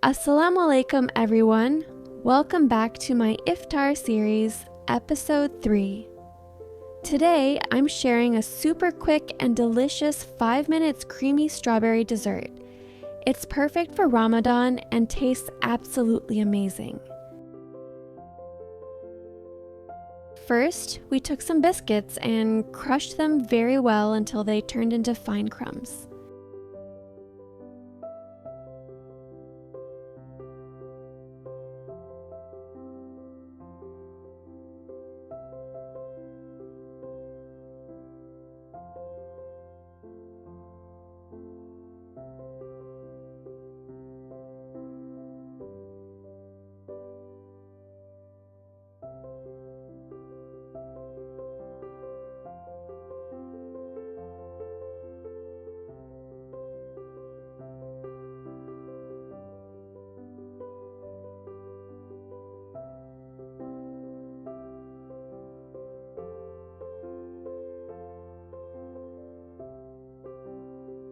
Assalamualaikum everyone. Welcome back to my Iftar series, episode 3. Today, I'm sharing a super quick and delicious 5 minutes creamy strawberry dessert. It's perfect for Ramadan and tastes absolutely amazing. First, we took some biscuits and crushed them very well until they turned into fine crumbs.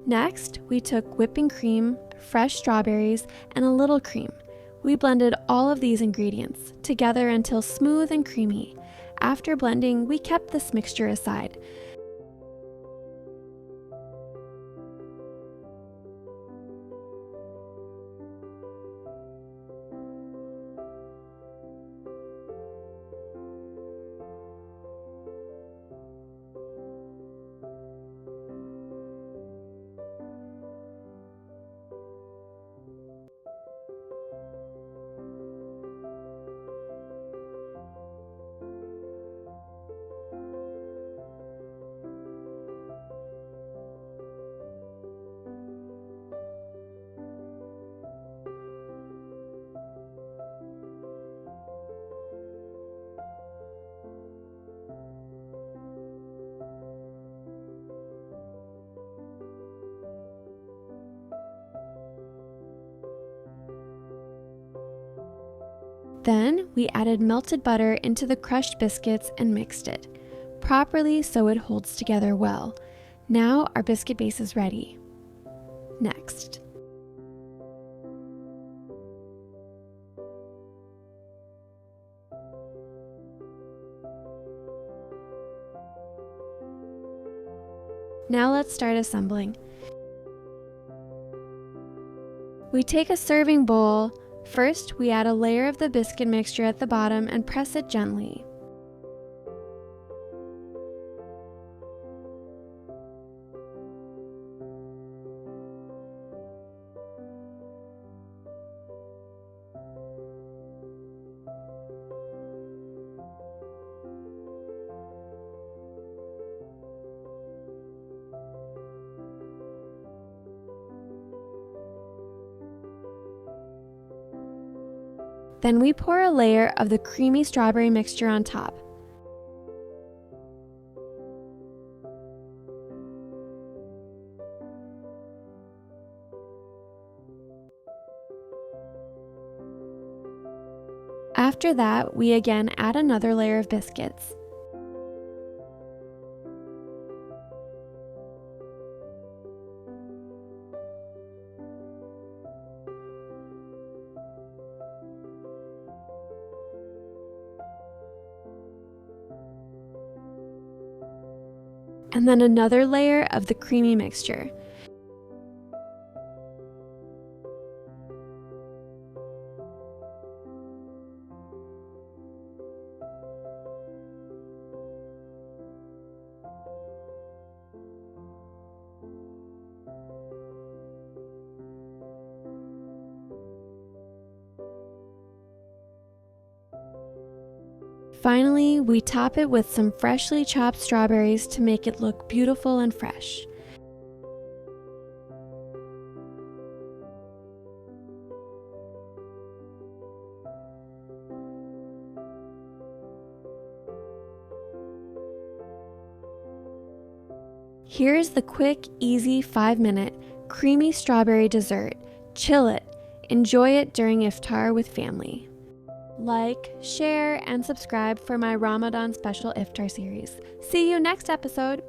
Next, we took whipping cream, fresh strawberries, and a little cream. We blended all of these ingredients together until smooth and creamy. After blending, we kept this mixture aside. Then we added melted butter into the crushed biscuits and mixed it properly so it holds together well. Now our biscuit base is ready. Next, now let's start assembling. We take a serving bowl. First, we add a layer of the biscuit mixture at the bottom and press it gently. Then we pour a layer of the creamy strawberry mixture on top. After that, we again add another layer of biscuits. And then another layer of the creamy mixture. Finally, we top it with some freshly chopped strawberries to make it look beautiful and fresh. Here's the quick, easy 5-minute creamy strawberry dessert. Chill it. Enjoy it during iftar with family. Like, share, and subscribe for my Ramadan special iftar series. See you next episode!